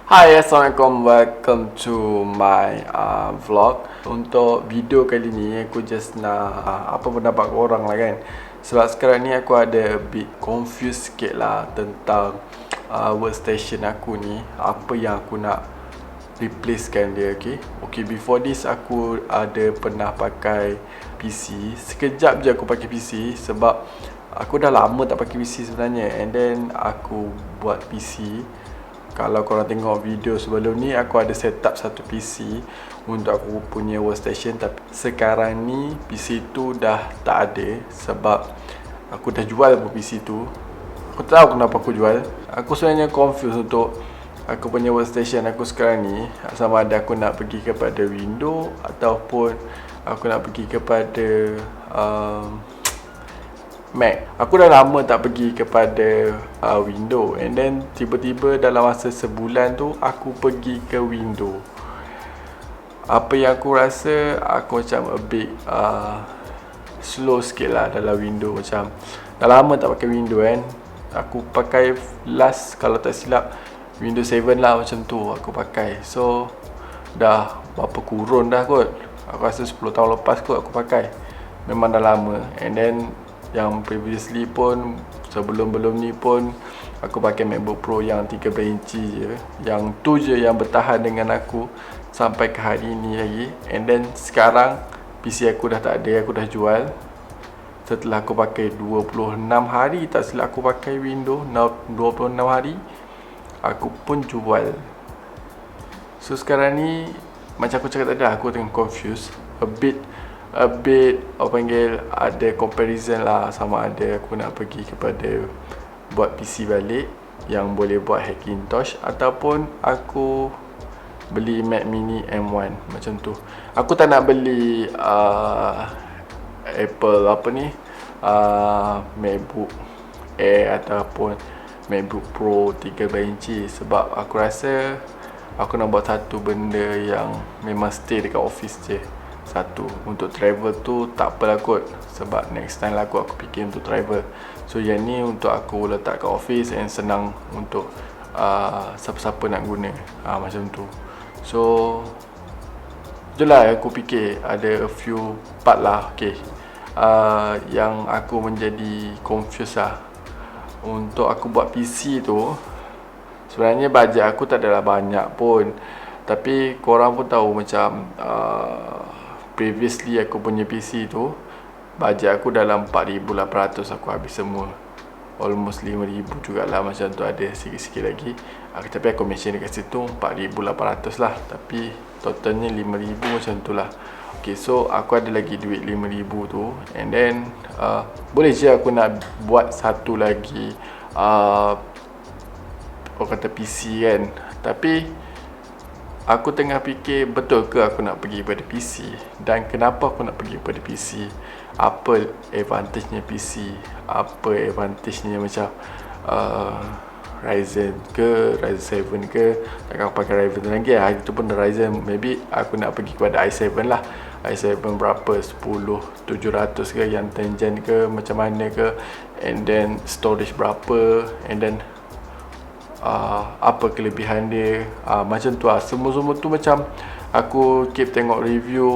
Hai, Assalamualaikum. Welcome to my vlog. Untuk video kali ni aku just nak apa pendapat korang lah kan. Sebab sekarang ni aku ada a bit confused sikit lah tentang workstation aku ni. Apa yang aku nak replacekan dia, okay, before this aku ada pernah pakai PC. Sekejap je aku pakai PC sebab aku dah lama tak pakai PC sebenarnya. And then aku buat PC. Kalau korang tengok video sebelum ni, aku ada set up satu PC untuk aku punya workstation. Tapi sekarang ni PC tu dah tak ada sebab aku dah jual PC tu. Aku tahu kenapa aku jual. Aku sebenarnya confused untuk aku punya workstation aku sekarang ni. Sama ada aku nak pergi kepada Windows ataupun aku nak pergi kepada Mac. Aku dah lama tak pergi kepada Windows. And then tiba-tiba dalam masa sebulan tu aku pergi ke Windows. Apa yang aku rasa, aku macam a bit slow sikit lah dalam Windows. Macam dah lama tak pakai Windows kan. Aku pakai last, kalau tak silap, Windows 7 lah, macam tu aku pakai. So dah berapa kurun dah kot. Aku rasa 10 tahun lepas kot aku pakai. Memang dah lama. And then yang previously pun, sebelum-belum ni pun aku pakai MacBook Pro yang 13 inci je. Yang tu je yang bertahan dengan aku sampai ke hari ni lagi. And then sekarang PC aku dah tak ada, aku dah jual. Setelah aku pakai 26 hari, tak silap aku pakai Windows 26 hari, aku pun jual. So sekarang ni macam aku cakap tadi lah, aku tengah confused a bit apa panggil, ada comparison lah. Sama ada aku nak pergi kepada buat PC balik yang boleh buat Hackintosh, ataupun aku beli Mac Mini M1 macam tu. Aku tak nak beli Apple apa ni, MacBook Air ataupun MacBook Pro 13 inci. Sebab aku rasa aku nak buat satu benda yang memang stay dekat office je. Satu, untuk travel tu tak apalah kot, sebab next time lah aku fikir untuk travel. So yang ni untuk aku letak kat office and senang untuk siapa-siapa nak guna, macam tu. So itulah aku fikir ada a few part lah, yang aku menjadi confused lah. Untuk aku buat PC tu, sebenarnya bajet aku tak adalah banyak pun. Tapi korang pun tahu macam previously aku punya PC tu, bajet aku dalam 4,800 aku habis semua. Almost 5,000 jugalah, macam tu ada sikit-sikit lagi. Tapi aku mention dekat situ 4,800 lah. Tapi totalnya 5,000 macam tu lah. Okay, so aku ada lagi duit 5,000 tu. And then boleh je aku nak buat satu lagi orang kata PC kan. Tapi aku tengah fikir, betul ke aku nak pergi pada PC? Dan kenapa aku nak pergi pada PC? Apa advantage-nya PC? Apa advantage-nya macam Ryzen ke, Ryzen 7 ke? Takkan aku pakai Ryzen lagi lah. Itu pun Ryzen, maybe aku nak pergi kepada i7 lah. i7 berapa? 10,700 ke, yang 10 gen ke, macam mana ke? And then storage berapa? And then apa kelebihan dia, macam tu lah. Semua-semua tu macam aku keep tengok review.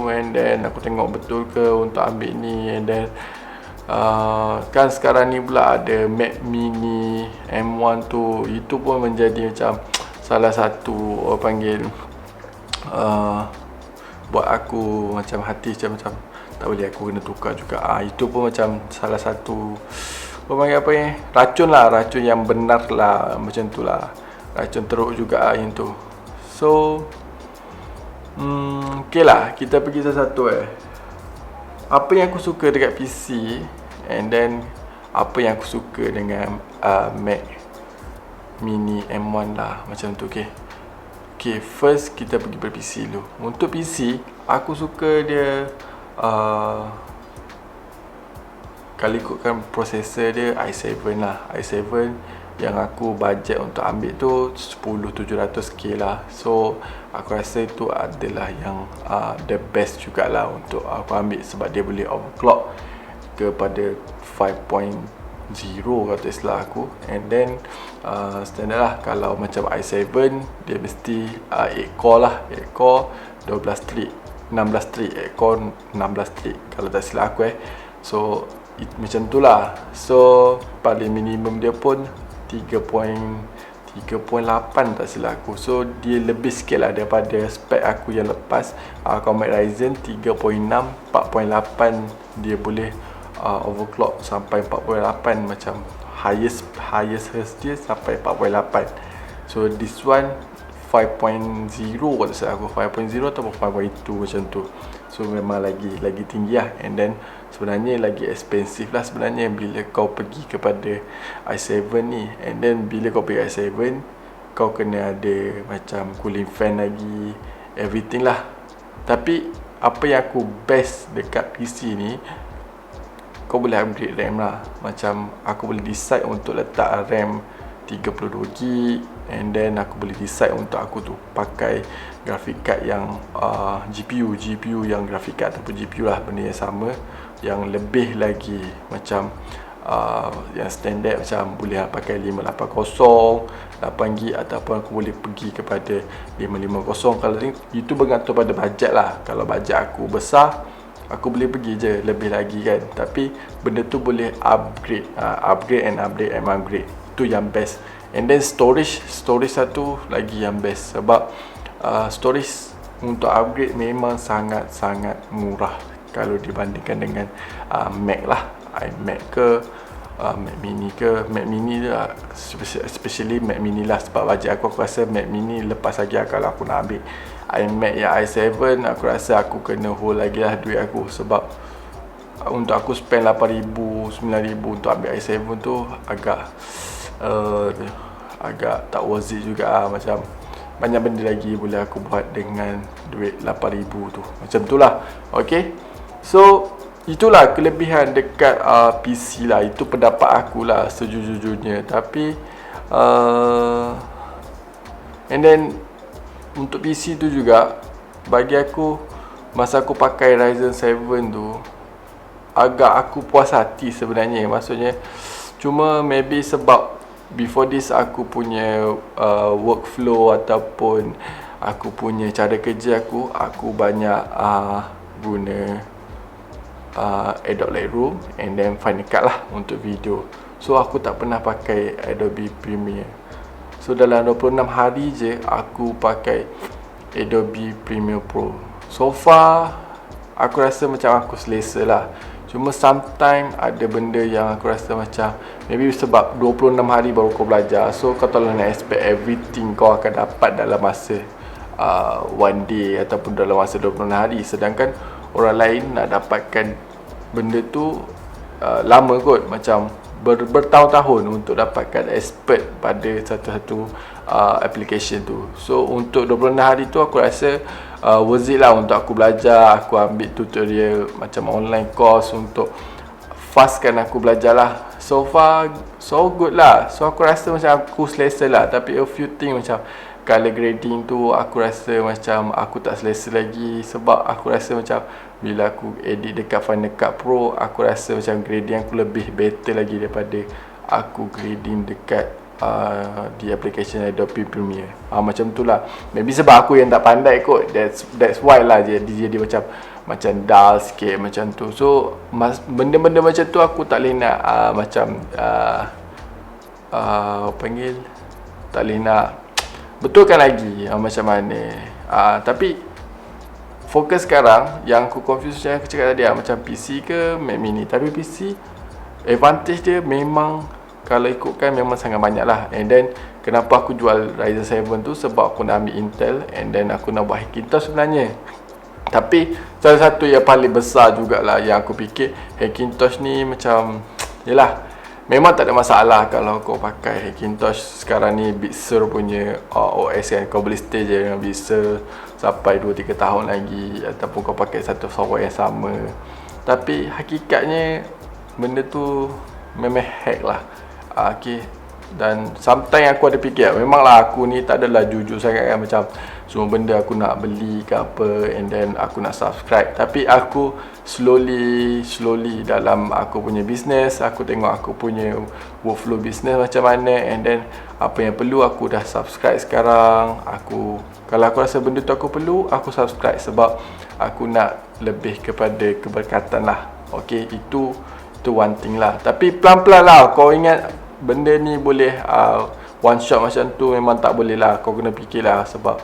And then aku tengok betul ke untuk ambil ni. And then kan sekarang ni pula ada Mac Mini M1 tu. Itu pun menjadi macam salah satu orang panggil buat aku macam hati macam tak boleh, aku kena tukar juga. Itu pun macam salah satu apa ni, racun lah, racun yang benar lah, macam tu lah. Racun teruk juga yang tu. So okay lah, kita pergi satu-satu apa yang aku suka dekat PC, and then apa yang aku suka dengan Mac Mini M1 lah, macam tu. Okay, first kita pergi pada PC dulu. Untuk PC, aku suka dia kalau ikutkan prosesor dia, i7 lah. i7 yang aku bajet untuk ambil tu 10,700K lah. So aku rasa itu adalah yang the best jugalah untuk aku ambil. Sebab dia boleh overclock kepada 5.2 kata istilah aku. And then standard lah, kalau macam i7 dia mesti 8 core lah, 8 core 12 trik, 16 trik, 8 core 16 trik kalau tak silap aku So macam tu lah. So paling minimum dia pun 3.8 tak silap aku. So dia lebih sikit lah daripada spek aku yang lepas. Comet Ryzen 3.6 4.8 dia boleh overclock sampai 4.8, macam highest hertz dia sampai 4.8. So this one 5.0 kalau saya aku, 5.0 atau 5.2 macam tu. So memang lagi tinggi lah. And then sebenarnya lagi expensive lah sebenarnya bila kau pergi kepada i7 ni. And then bila kau pergi i7, kau kena ada macam cooling fan lagi, everything lah. Tapi apa yang aku best dekat PC ni, kau boleh upgrade RAM lah. Macam aku boleh decide untuk letak RAM 32GB, and then aku boleh decide untuk aku tu pakai graphic card yang GPU yang graphic card ataupun GPU lah, benda yang sama, yang lebih lagi macam yang standard, macam boleh pakai 580 8GB, ataupun aku boleh pergi kepada 550. Kalau itu bergantung pada bajet lah. Kalau bajet aku besar, aku boleh pergi je lebih lagi kan. Tapi benda tu boleh upgrade and upgrade. Itu yang best. And then storage satu lagi yang best. Sebab storage untuk upgrade memang sangat-sangat murah kalau dibandingkan dengan Mac lah, iMac ke Mac Mini ke. Mac Mini lah, especially Mac Mini lah. Sebab bajet aku rasa Mac Mini lepas lagi lah kalau aku nak ambil iMac yang i7. Aku rasa aku kena hold lagi lah duit aku. Sebab untuk aku spend 8,000 9,000 untuk ambil i7 tu agak tak worth it juga lah. Macam banyak benda lagi boleh aku buat dengan duit 8,000 tu. Macam tu lah. Okay, so itulah kelebihan dekat PC lah. Itu pendapat aku lah sejujurnya. Tapi and then untuk PC tu juga, bagi aku, masa aku pakai Ryzen 7 tu, agak aku puas hati sebenarnya. Maksudnya cuma maybe sebab before this aku punya workflow ataupun aku punya cara kerja aku banyak guna Adobe Lightroom and then Final Cut lah untuk video. So aku tak pernah pakai Adobe Premiere. So dalam 26 hari je aku pakai Adobe Premiere Pro. So far aku rasa macam aku selesa lah. Cuma sometimes ada benda yang aku rasa macam maybe sebab 26 hari baru kau belajar. So kau tak nak expect everything kau akan dapat dalam masa one day ataupun dalam masa 26 hari. Sedangkan orang lain nak dapatkan benda tu lama kot, macam bertahun-tahun untuk dapatkan expert pada satu-satu application tu. So untuk 26 hari tu aku rasa worth it lah untuk aku belajar. Aku ambil tutorial macam online course untuk fastkan aku belajar lah. So far so good lah. So aku rasa macam aku selesa lah. Tapi a few thing macam color grading tu aku rasa macam aku tak selesa lagi. Sebab aku rasa macam bila aku edit dekat Final Cut Pro, aku rasa macam grading aku lebih better lagi daripada aku grading dekat di application Adobe Premiere. Macam tu lah. Maybe sebab aku yang tak pandai kot. That's why lah jadi macam dull sikit macam tu. So benda-benda macam tu aku tak boleh nak macam panggil, tak boleh nak betulkan lagi macam mana. Tapi fokus sekarang yang aku confuse macam aku cakap tadi macam PC ke Mac Mini. Tapi PC advantage dia memang kalau ikutkan memang sangat banyak lah. And then kenapa aku jual Ryzen 7 tu, sebab aku nak ambil Intel and then aku nak buat Hackintosh sebenarnya. Tapi salah satu yang paling besar jugalah yang aku fikir, Hackintosh ni macam yelah, memang tak ada masalah kalau kau pakai Hackintosh sekarang ni, Big Sur punya OS kan. Kau boleh stay je dengan Big Sur sampai 2-3 tahun lagi, ataupun kau pakai satu software yang sama. Tapi hakikatnya benda tu memang hack lah. Okay, Dan sometimes aku ada fikir, memanglah aku ni tak adalah jujur sangat kan, macam semua benda aku nak beli ke apa, and then aku nak subscribe. Tapi aku slowly dalam aku punya business, aku tengok aku punya workflow business macam mana, and then apa yang perlu aku dah subscribe sekarang. Kalau aku rasa benda tu aku perlu, aku subscribe sebab aku nak lebih kepada keberkatan lah. Okay, itu one thing lah. Tapi pelan-pelan lah. Kau ingat benda ni boleh one shot macam tu memang tak boleh lah. Kau kena fikir lah, sebab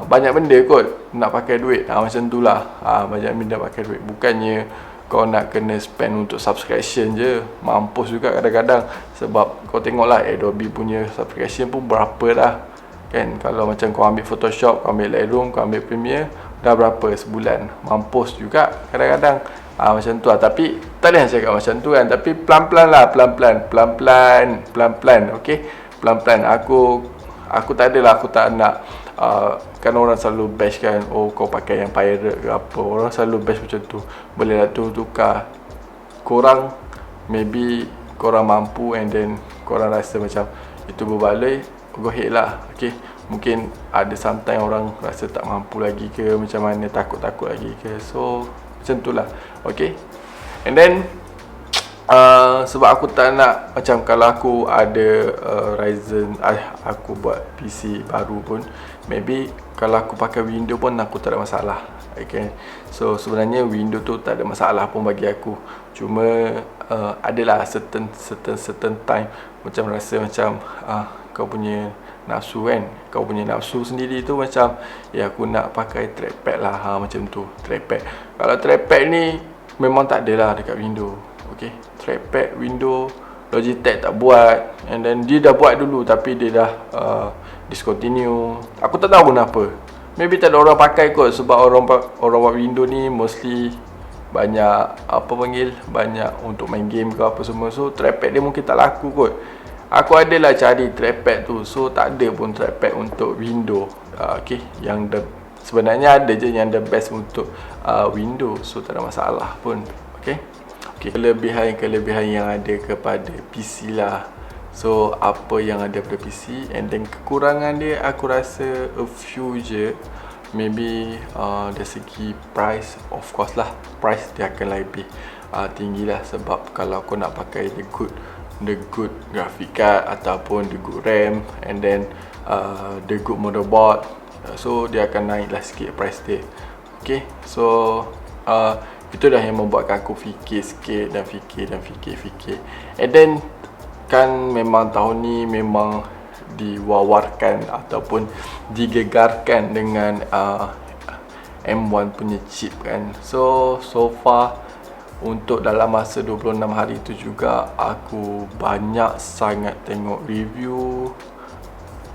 banyak benda kot nak pakai duit. Macam tu lah. Banyak benda pakai duit. Bukannya kau nak kena spend untuk subscription je. Mampus juga kadang-kadang. Sebab kau tengok lah Adobe punya subscription pun berapa dah kan. Kalau macam kau ambil Photoshop, kau ambil Lightroom, kau ambil Premiere, dah berapa sebulan. Mampus juga kadang-kadang. Macam tu lah. Tapi tak boleh cakap macam tu kan. Tapi pelan-pelan lah. Pelan-pelan. Okay, pelan-pelan. Aku tak adalah, aku tak nak kan orang selalu bash kan, oh kau pakai yang pirate ke apa. Orang selalu bash macam tu. Boleh lah tu tukar. Korang maybe korang mampu, and then korang rasa macam itu berbaloi, go ahead lah. Okay, mungkin ada sometimes orang rasa tak mampu lagi ke, macam mana, takut lagi ke. So macam tu lah. Okay, and then sebab aku tak nak, macam kalau aku ada Ryzen, aku buat PC baru pun, maybe kalau aku pakai Windows pun aku tak ada masalah. Okay, so sebenarnya Windows tu tak ada masalah pun bagi aku. Cuma adalah certain time macam rasa macam kau punya nafsu kan, kau punya nafsu sendiri tu macam, ya aku nak pakai trackpad lah, macam tu. Trackpad, kalau trackpad ni memang tak ada lah dekat Windows. Okay, trackpad Windows Logitech tak buat, and then dia dah buat dulu tapi dia dah discontinue. Aku tak tahu kenapa. Maybe tak ada orang pakai kot, sebab orang buat Windows ni mostly banyak banyak untuk main game ke apa semua. So trackpad dia mungkin tak laku kot. Aku adalah cari trackpad tu, so tak ada pun trackpad untuk Windows. Okay, yang sebenarnya ada je yang the best untuk Windows, so tak ada masalah pun. Okay, kelebihan yang ada kepada PC lah. So apa yang ada pada PC, and then kekurangan dia aku rasa a few je. Maybe dari segi price, of course lah, price dia akan lebih tinggi lah. Sebab kalau kau nak pakai the good graphic card ataupun the good RAM, and then the good motherboard, so dia akan naik lah sikit price dia. Okay, so itu dah yang membuatkan aku fikir sikit dan fikir. And then kan memang tahun ni memang diwawarkan ataupun digegarkan dengan M1 punya chip kan. So far untuk dalam masa 26 hari tu juga aku banyak sangat tengok review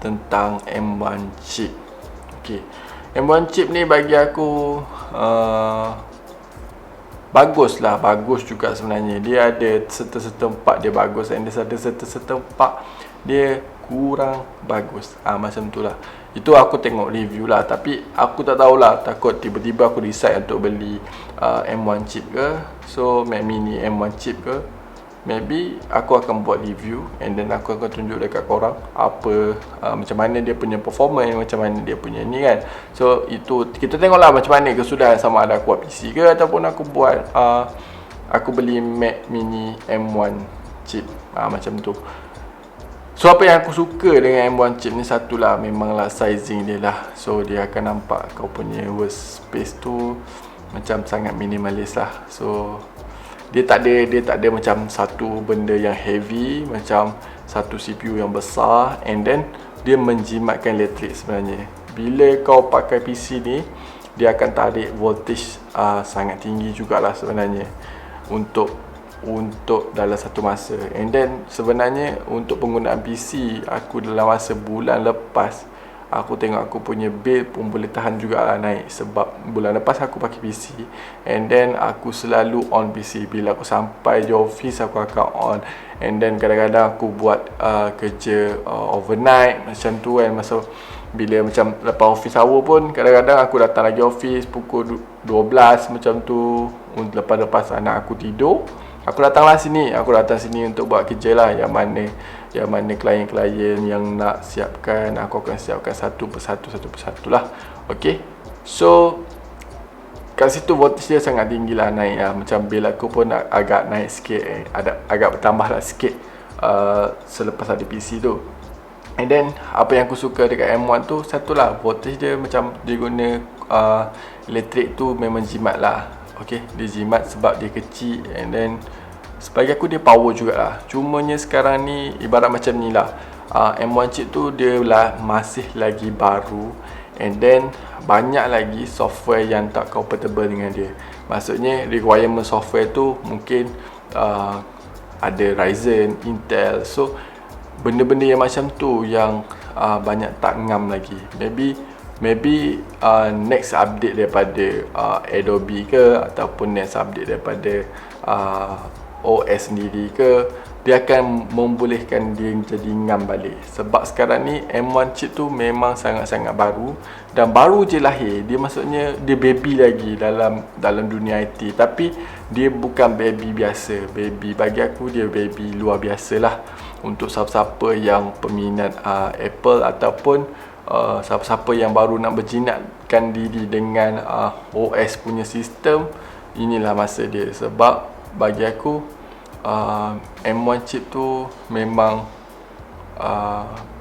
tentang M1 chip. Okay, M1 chip ni bagi aku bagus juga sebenarnya. Dia ada certain part dia bagus, and dia ada certain part dia kurang bagus. Macam tu lah. Itu aku tengok review lah. Tapi aku tak tahulah, takut tiba-tiba aku decide untuk beli M1 chip ke, so Mac Mini M1 chip ke, maybe aku akan buat review, and then aku akan tunjuk dekat korang apa macam mana dia punya performance, macam mana dia punya ni kan. So itu kita tengoklah macam mana kesudahan, sama ada aku buat PC ke ataupun aku buat aku beli Mac Mini M1 chip, macam tu. So apa yang aku suka dengan M1 chip ni, satulah memanglah sizing dia lah. So dia akan nampak kau punya workspace tu macam sangat minimalis lah. So dia tak ada macam satu benda yang heavy, macam satu CPU yang besar, and then dia menjimatkan elektrik sebenarnya. Bila kau pakai PC ni, dia akan tarik voltage sangat tinggi jugalah sebenarnya untuk dalam satu masa. And then sebenarnya untuk penggunaan PC aku dalam masa bulan lepas, aku tengok aku punya bill pun boleh tahan jugalah naik. Sebab bulan lepas aku pakai PC, and then aku selalu on PC. Bila aku sampai je office, aku akan on. And then kadang-kadang aku buat kerja overnight macam tu kan. Masa bila macam lepas office hour pun, kadang-kadang aku datang lagi office pukul 12 macam tu. Lepas anak aku tidur, aku datang sini untuk buat kerja lah. Yang mana yang mana klien-klien yang nak siapkan, aku akan siapkan satu persatu lah. Okay, so kat situ voltage dia sangat tinggi lah, naik lah. Macam bil aku pun agak naik sikit, agak bertambah lah sikit selepas ada PC tu. And then apa yang aku suka dekat M1 tu, satulah voltage dia macam dia guna elektrik tu memang jimat lah. Okay, dia jimat sebab dia kecil. And then sebagai aku dia power jugalah. Cumanya sekarang ni ibarat macam ni lah, M1 chip tu dia lah masih lagi baru. And then banyak lagi software yang tak compatible dengan dia. Maksudnya requirement software tu mungkin ada Ryzen, Intel. So benda-benda yang macam tu yang banyak tak ngam lagi. Maybe next update daripada Adobe ke, ataupun next update daripada OS sendiri ke, dia akan membolehkan dia jadi ngam balik. Sebab sekarang ni M1 chip tu memang sangat-sangat baru, dan baru je lahir. Dia maksudnya dia baby lagi dalam dunia IT. Tapi dia bukan baby biasa. Baby bagi aku dia baby luar biasa lah. Untuk siapa-siapa yang peminat Apple, ataupun siapa-siapa yang baru nak berjinakkan diri dengan OS punya sistem, inilah masa dia. Sebab bagi aku M1 chip tu memang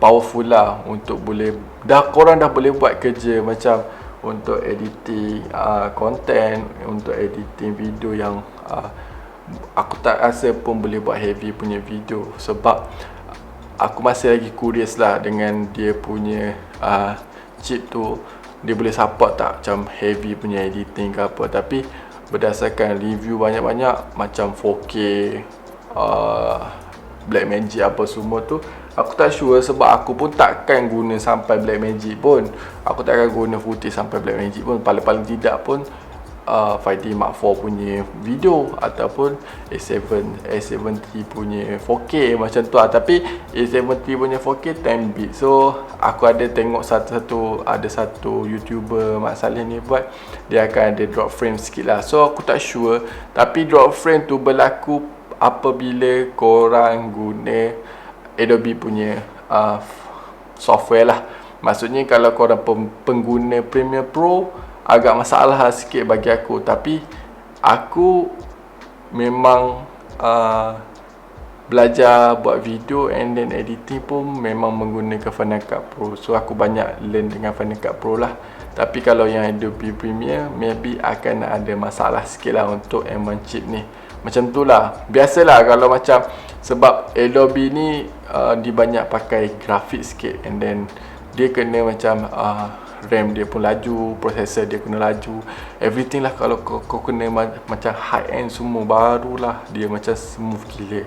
powerful lah untuk boleh, korang dah boleh buat kerja macam untuk editing content, untuk editing video yang aku tak rasa pun boleh buat heavy punya video. Sebab aku masih lagi curious lah dengan dia punya chip tu, dia boleh support tak macam heavy punya editing ke apa. Tapi berdasarkan review banyak-banyak macam 4K, Blackmagic apa semua tu, aku tak sure. Sebab aku pun takkan guna sampai Blackmagic pun. Aku takkan guna footage sampai Blackmagic pun. Paling-paling tidak pun 5D Mark IV punya video, ataupun A7 punya 4K macam tu lah. Tapi A7 punya 4K 10 bit. So aku ada tengok ada satu YouTuber Mak Saleh ni buat, dia akan ada drop frame sikit lah. So aku tak sure. Tapi drop frame tu berlaku apabila korang guna Adobe punya software lah. Maksudnya kalau korang pengguna Premiere Pro, agak masalah sikit bagi aku. Tapi aku memang belajar buat video and then editing pun memang menggunakan Final Cut Pro. So aku banyak learn dengan Final Cut Pro lah. Tapi kalau yang Adobe Premiere, maybe akan ada masalah sikit lah untuk M1 chip ni. Macam tu lah. Biasalah kalau macam, sebab Adobe ni dia banyak pakai grafik sikit. And then dia kena macam RAM dia pun laju, processor dia kena laju, everything lah. Kalau kau kena macam high end semua, barulah dia macam smooth gila.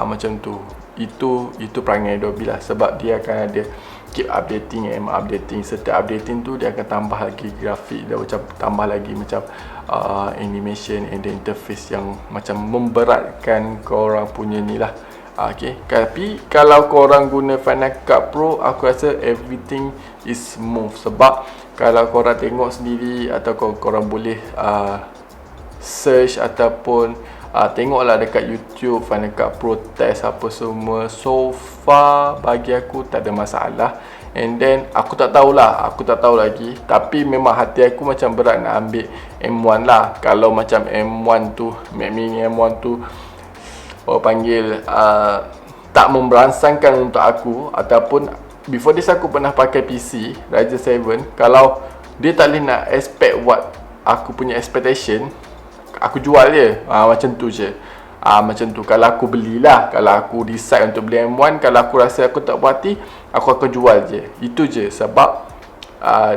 Macam tu. Itu perangai Adobe lah. Sebab dia akan ada keep updating and updating. Setiap updating tu dia akan tambah lagi grafik, dia macam tambah lagi macam animation and the interface yang macam memberatkan korang punya ni lah. Okay. Tapi kalau korang guna Final Cut Pro, aku rasa everything is smooth. Sebab kalau korang tengok sendiri, atau korang boleh search ataupun tengoklah dekat YouTube Final Cut Pro test apa semua, so far bagi aku tak ada masalah. And then aku tak tahu lagi. Tapi memang hati aku macam berat nak ambil M1 lah. Kalau macam M1 tu, Mac Mini M1 tu, orang panggil tak memberangsangkan untuk aku. Ataupun before this aku pernah pakai PC Ryzen 7. Kalau dia tak boleh nak expect what aku punya expectation, aku jual je. Macam tu je. Macam tu. Kalau aku belilah, kalau aku decide untuk beli M1, kalau aku rasa aku tak puas hati, aku akan jual je. Itu je. Sebab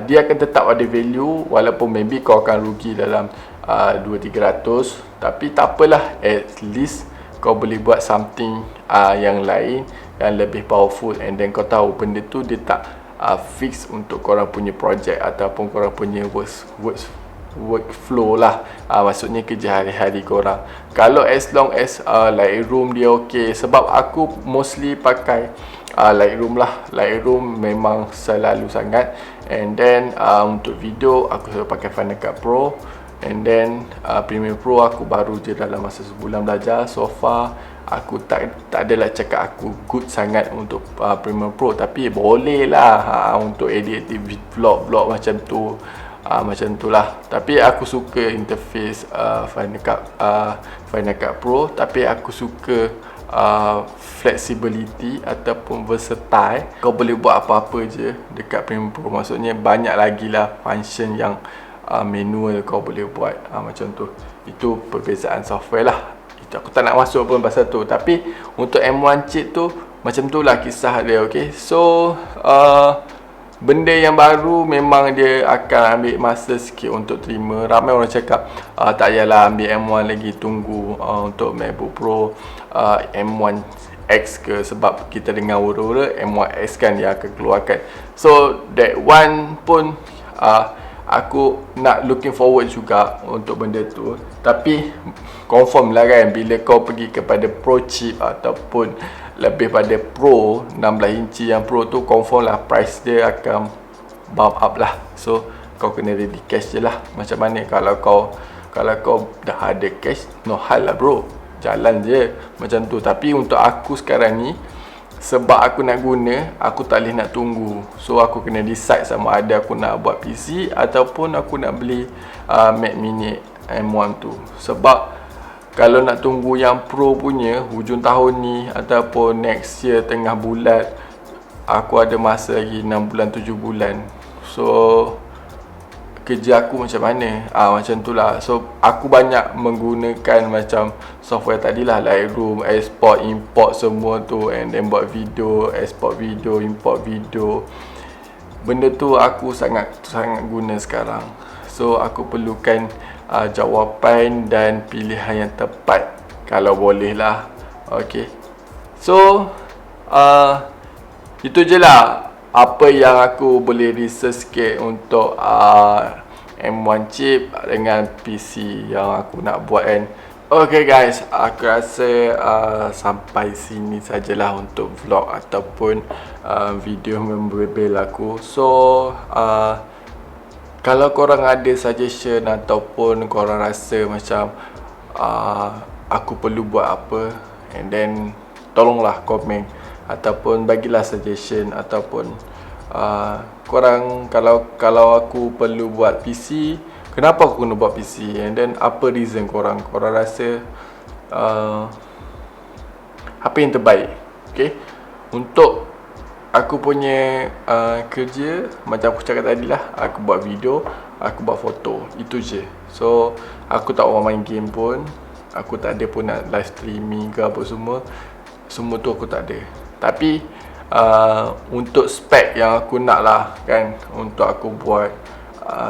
dia akan tetap ada value, walaupun maybe kau akan rugi dalam 200-300. Tapi tak apalah, at least kau boleh buat something yang lain, yang lebih powerful. And then kau tahu benda tu dia tak fix untuk korang punya project ataupun korang punya workflow lah. Maksudnya kerja hari-hari korang. Kalau as long as Lightroom dia ok. Sebab aku mostly pakai Lightroom lah. Lightroom memang selalu sangat. And then untuk video aku selalu pakai Final Cut Pro. And then Premiere Pro aku baru je dalam masa sebulan belajar. So far aku tak adalah cakap aku good sangat untuk Premiere Pro, tapi boleh lah untuk edit vlog macam tu. Macam tu lah. Tapi aku suka interface Final Cut Pro, tapi aku suka flexibility ataupun versatile. Kau boleh buat apa-apa je dekat Premiere Pro. Maksudnya banyak lagi lah function yang manual kau boleh buat macam tu. Itu perbezaan software lah. Itu aku tak nak masuk pun pasal tu. Tapi untuk M1 chip tu macam tu lah kisah dia. Okay, so benda yang baru memang dia akan ambil masa sikit untuk terima. Ramai orang cakap tak payahlah ambil M1 lagi, tunggu untuk MacBook Pro M1 X ke, sebab kita dengar wura-wura M1 X kan dia akan keluarkan. So that one pun aku nak looking forward juga untuk benda tu. Tapi confirm lah kan, bila kau pergi kepada Pro chip ataupun lebih pada Pro 16 inci yang Pro tu, confirm lah price dia akan bump up lah. So kau kena ready cash je lah. Macam mana kalau kau dah ada cash, no hal lah bro, jalan je macam tu. Tapi untuk aku sekarang ni, sebab aku nak guna, aku tak boleh nak tunggu. So aku kena decide sama ada aku nak buat PC ataupun aku nak beli Mac Mini M1 tu. Sebab kalau nak tunggu yang Pro punya hujung tahun ni ataupun next year tengah bulan, aku ada masa lagi 6 bulan 7 bulan. So kerja aku macam mana? Macam tu lah. So aku banyak menggunakan macam software tadilah, Lightroom, export, import semua tu, and then buat video, export video, import video. Benda tu aku sangat guna sekarang. So aku perlukan jawapan dan pilihan yang tepat kalau boleh lah. Okay, so itu je lah apa yang aku boleh research sikit untuk M1 chip dengan PC yang aku nak buat kan. Okay guys, aku rasa sampai sini sajalah untuk vlog ataupun video memorable aku. So kalau korang ada suggestion ataupun korang rasa macam aku perlu buat apa, and then tolonglah komen ataupun bagilah suggestion, ataupun korang kalau aku perlu buat PC, kenapa aku kena buat PC, and then apa reason korang rasa apa yang terbaik. Okay, untuk aku punya kerja, macam aku cakap tadi lah, aku buat video, aku buat foto, itu je. So aku tak main game pun, aku tak ada pun nak live streaming ke apa semua tu aku tak ada. Tapi untuk spek yang aku nak lah kan, untuk aku buat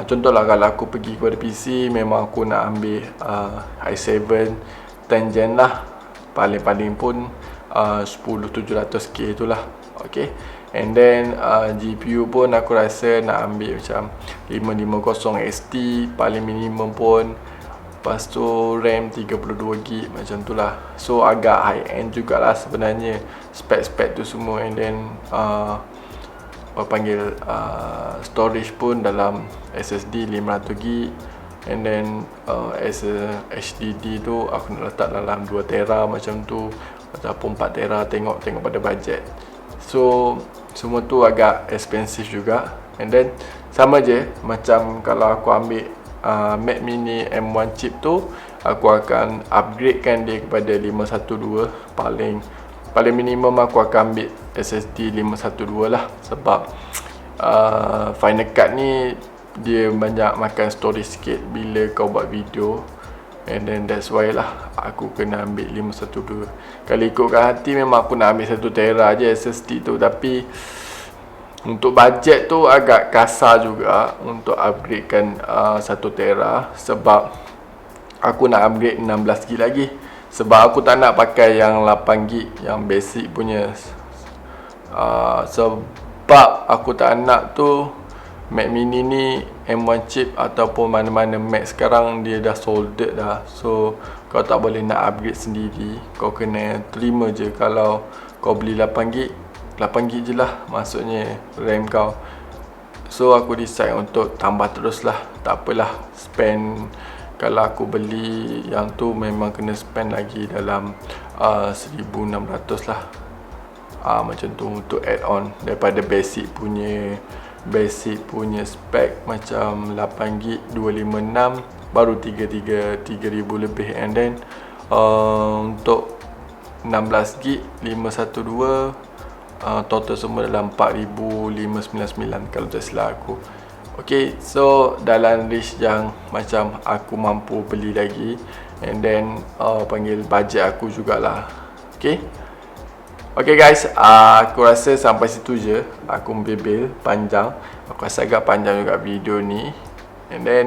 contohlah kalau aku pergi kepada PC, memang aku nak ambil i7 10 gen lah, paling pun 10700K tu lah. Okay, and then GPU pun aku rasa nak ambil macam 550 XT paling minimum pun. Lepas tu RAM 32GB macam tu lah. So agak high end jugalah sebenarnya spek-spek tu semua. And then storage pun dalam SSD 500GB. And then as a HDD tu aku nak letak dalam 2TB macam tu, ataupun 4TB, tengok pada budget. So semua tu agak expensive juga. And then sama je macam kalau aku ambil Mac Mini M1 chip tu, aku akan upgradekan dia kepada 512. Paling minimum aku akan ambil SSD 512 lah. Sebab Final Cut ni dia banyak makan storage sikit bila kau buat video. And then that's why lah aku kena ambil 512. Kalau ikutkan hati memang aku nak ambil 1TB je SSD tu. Tapi untuk bajet tu agak kasar juga untuk upgradekan 1TB. Sebab aku nak upgrade 16GB lagi. Sebab aku tak nak pakai yang 8GB yang basic punya. Sebab aku tak nak tu Mac Mini ni M1 chip ataupun mana-mana Mac sekarang dia dah soldered dah. So kau tak boleh nak upgrade sendiri, kau kena terima je kalau kau beli 8GB je lah maksudnya RAM kau. So aku decide untuk tambah terus lah. Tak apalah spend, kalau aku beli yang tu memang kena spend lagi dalam 1600 lah. Macam tu untuk add on daripada basic punya spec macam 8GB 256 baru 3000 lebih. And then untuk 16GB 512 total semua dalam 4599 kalau tak silap aku. Okay, so dalam list yang macam aku mampu beli lagi. And then panggil bajet aku jugalah. Okay guys, aku rasa sampai situ je. Aku membebel panjang. Aku rasa agak panjang juga video ni. And then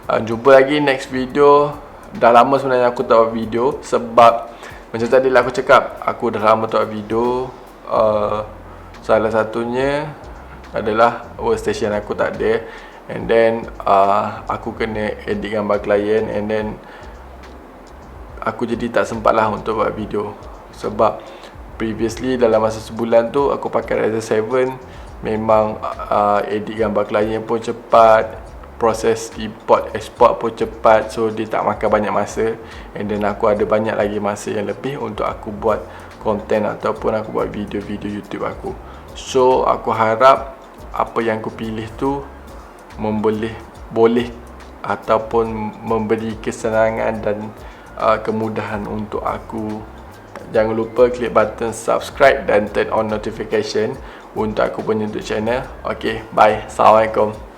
jumpa lagi next video. Dah lama sebenarnya aku tak buat video, sebab macam tadi lah aku cakap, aku dah lama tak buat video. Salah satunya adalah workstation aku tak ada. And then aku kena edit gambar klien. And then aku jadi tak sempat lah untuk buat video. Sebab previously dalam masa sebulan tu aku pakai Razer 7. Memang edit gambar klien pun cepat, proses import export pun cepat. So dia tak makan banyak masa. And then aku ada banyak lagi masa yang lebih untuk aku buat konten ataupun aku buat video-video YouTube aku. So aku harap apa yang aku pilih tu boleh ataupun memberi kesenangan dan kemudahan untuk aku. Jangan lupa klik button subscribe dan turn on notification untuk aku punya YouTube channel. Okay, bye. Assalamualaikum.